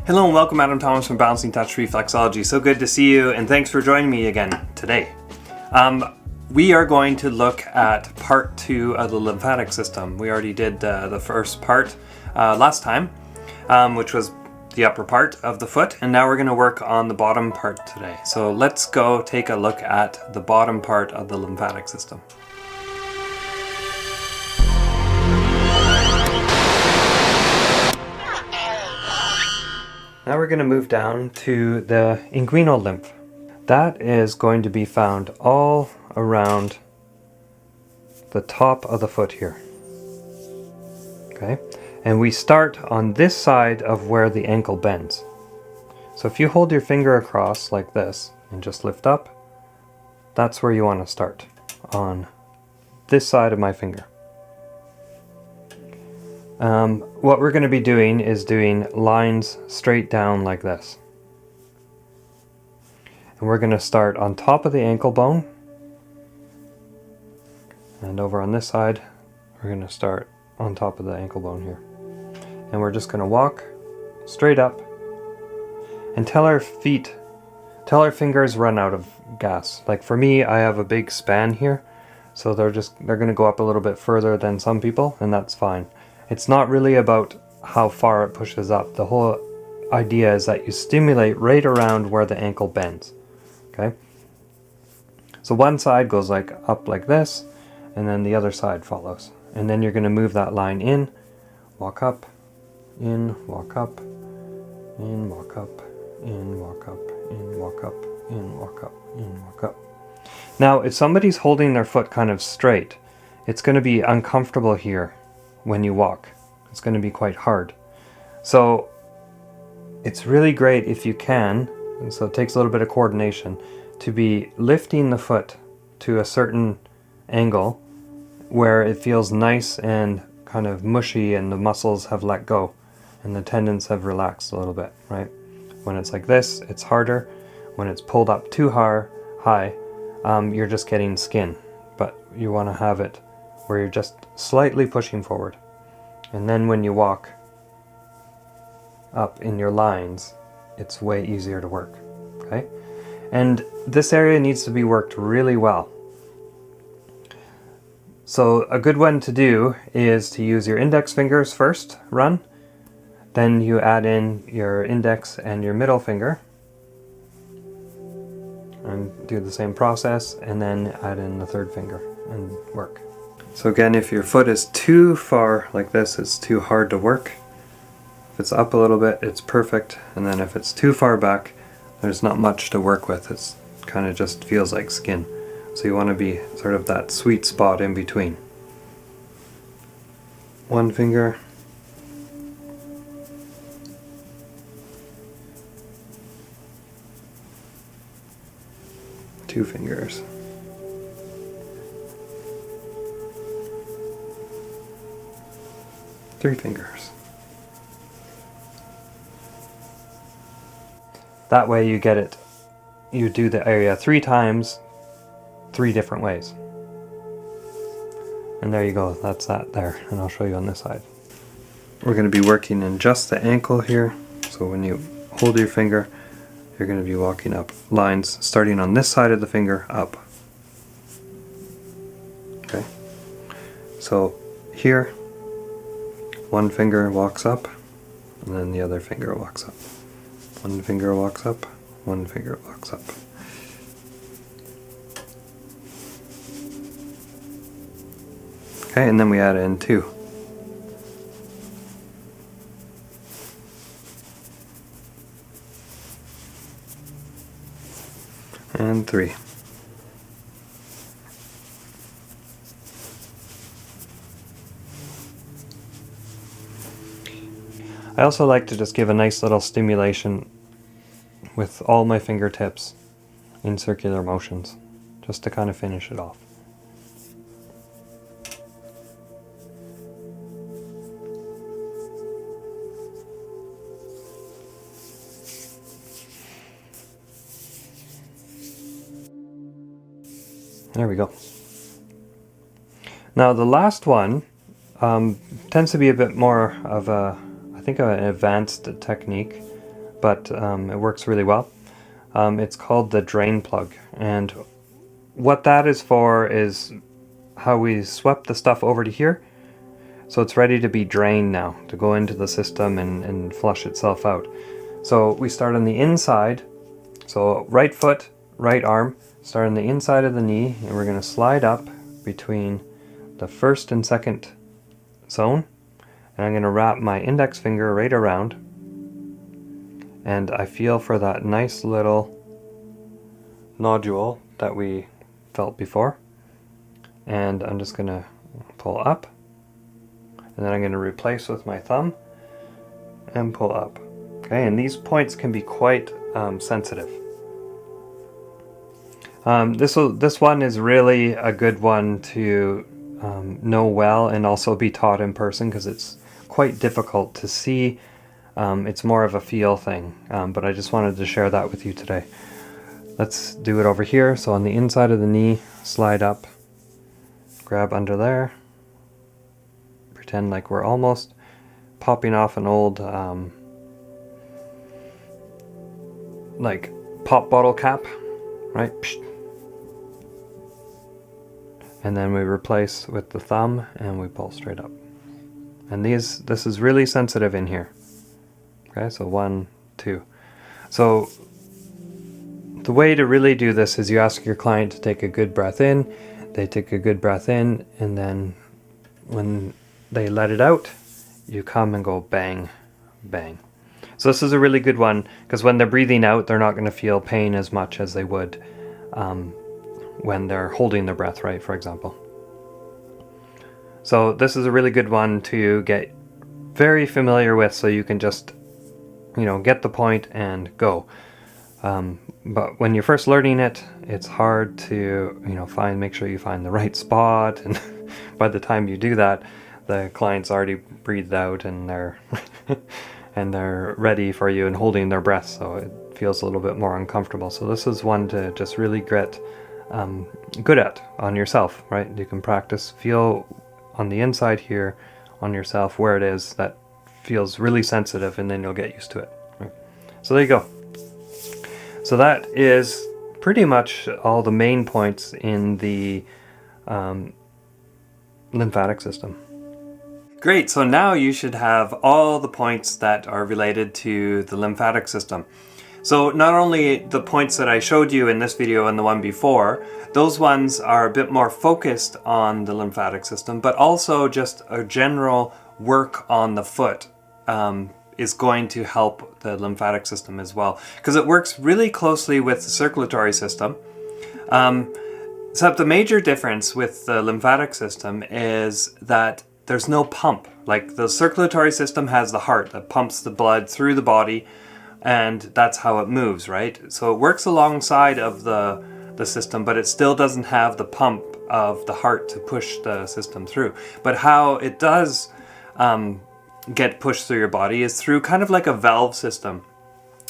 Hello and welcome, Adam Thomas from Balancing Touch Reflexology. So good to see you, and thanks for joining me again today. We are going to look at part 2 of the lymphatic system. We already did the first part last time, which was the upper part of the foot, and now we're going to work on the bottom part today. So let's go take a look at the bottom part of the lymphatic system. Now we're going to move down to the inguinal lymph. That is going to be found all around the top of the foot here. Okay, and we start on this side of where the ankle bends. So if you hold your finger across like this and just lift up, that's where you want to start, on this side of my finger. What we're going to be doing is doing lines straight down like this. And we're going to start on top of the ankle bone. And over on this side, we're going to start on top of the ankle bone here. And we're just going to walk straight up until our fingers run out of gas. Like for me, I have a big span here, so they're going to go up a little bit further than some people, and that's fine. It's not really about how far it pushes up. The whole idea is that you stimulate right around where the ankle bends. Okay? So one side goes up like this, and then the other side follows. And then you're going to move that line in, walk up, in, walk up, in, walk up, in, walk up, in, walk up, in, walk up, in, walk up. Now, if somebody's holding their foot kind of straight, it's going to be uncomfortable here. When you walk, it's going to be quite hard. So it's really great if you can, and so it takes a little bit of coordination, to be lifting the foot to a certain angle where it feels nice and kind of mushy and the muscles have let go and the tendons have relaxed a little bit, right? When it's like this, it's harder. When it's pulled up too high, you're just getting skin. But you want to have it where you're just slightly pushing forward. And then when you walk up in your lines, it's way easier to work. Okay? And this area needs to be worked really well. So a good one to do is to use your index fingers first, run. Then you add in your index and your middle finger. And do the same process, and then add in the third finger and work. So again, if your foot is too far like this, it's too hard to work. If it's up a little bit, it's perfect. And then if it's too far back, there's not much to work with. It's kind of just feels like skin. So you want to be sort of that sweet spot in between. One finger. Two fingers. Three fingers. That way you get it, you do the area 3 times, 3 different ways. And there you go, that's that there, and I'll show you on this side. We're going to be working in just the ankle here, so when you hold your finger, you're going to be walking up lines starting on this side of the finger up. Okay, so here, one finger walks up, and then the other finger walks up. One finger walks up, one finger walks up. Okay, and then we add in 2. And 3. I also like to just give a nice little stimulation with all my fingertips in circular motions, just to kind of finish it off. There we go. Now the last one tends to be a bit more of a, I think, an advanced technique. but it works really well. It's called the drain plug, and what that is for is how we swept the stuff over to here, so it's ready to be drained now, to go into the system and flush itself out. So we start on the inside, so right foot, right arm, start on the inside of the knee, and we're going to slide up between the first and second zone, and I'm going to wrap my index finger right around, and I feel for that nice little nodule that we felt before, and I'm just going to pull up, and then I'm going to replace with my thumb and pull up. Okay, and these points can be quite sensitive. This one is really a good one to know well and also be taught in person, because it's quite difficult to see. It's more of a feel thing, but I just wanted to share that with you today. Let's do it over here. So on the inside of the knee, slide up, grab under there, pretend like we're almost popping off an old like pop bottle cap, right? And then we replace with the thumb and we pull straight up. And this is really sensitive in here. Okay, so 1, 2. So the way to really do this is you ask your client to take a good breath in, they take a good breath in, and then when they let it out, you come and go bang, bang. So this is a really good one, because when they're breathing out, they're not going to feel pain as much as they would when they're holding their breath, right, for example. So this is a really good one to get very familiar with, so you can just, get the point and go. But when you're first learning it, it's hard to, make sure you find the right spot. And by the time you do that, the client's already breathed out and they're and they're ready for you and holding their breath. So it feels a little bit more uncomfortable. So this is one to just really get good at on yourself, right? You can practice, feel on the inside here on yourself where it is that feels really sensitive, and then you'll get used to it. Right? So there you go. So that is pretty much all the main points in the lymphatic system. Great, so now you should have all the points that are related to the lymphatic system. So not only the points that I showed you in this video and the one before, those ones are a bit more focused on the lymphatic system, but also just a general work on the foot is going to help the lymphatic system as well, because it works really closely with the circulatory system. So the major difference with the lymphatic system is that there's no pump. Like the circulatory system has the heart that pumps the blood through the body, and that's how it moves, right? So it works alongside of the system, but it still doesn't have the pump of the heart to push the system through. But how it does get pushed through your body is through kind of like a valve system.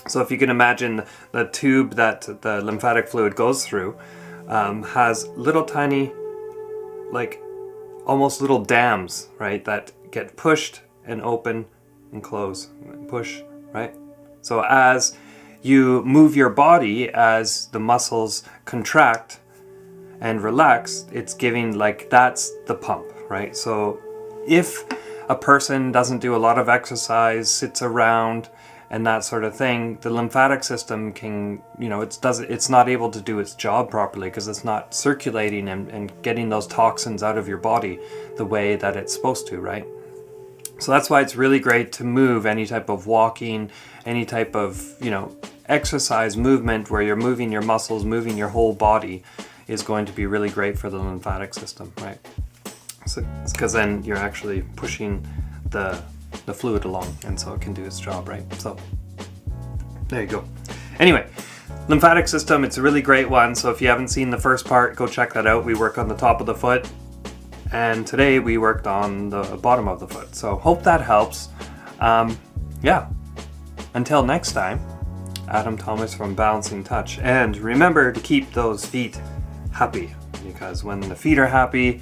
So if you can imagine the tube that the lymphatic fluid goes through has little tiny, like almost little dams, right, that get pushed and open and close, and push, right? So as you move your body, as the muscles contract and relax, it's giving, like, that's the pump, right? So if a person doesn't do a lot of exercise, sits around and that sort of thing, the lymphatic system can, it's not able to do its job properly, because it's not circulating and getting those toxins out of your body the way that it's supposed to, right? So that's why it's really great to move, any type of walking, any type of, exercise movement where you're moving your muscles, moving your whole body is going to be really great for the lymphatic system, right? So it's because then you're actually pushing the fluid along, and so it can do its job, right? So there you go. Anyway, lymphatic system, it's a really great one. So if you haven't seen the first part, go check that out. We work on the top of the foot, and today we worked on the bottom of the foot. So hope that helps. Yeah, until next time, Adam Thomas from Balancing Touch. And remember to keep those feet happy, because when the feet are happy,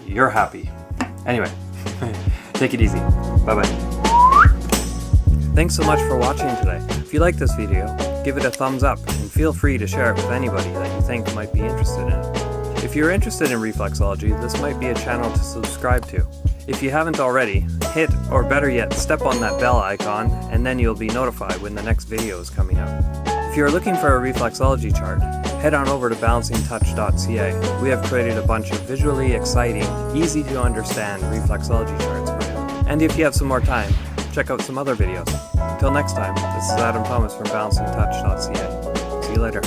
you're happy. Anyway, take it easy. Bye-bye. Thanks so much for watching today. If you like this video, give it a thumbs up and feel free to share it with anybody that you think might be interested in it. If you're interested in reflexology, this might be a channel to subscribe to. If you haven't already, hit, or better yet, step on that bell icon, and then you'll be notified when the next video is coming out. If you're looking for a reflexology chart, head on over to balancingtouch.ca. We have created a bunch of visually exciting, easy to understand reflexology charts for you. And if you have some more time, check out some other videos. Until next time, this is Adam Thomas from balancingtouch.ca. See you later.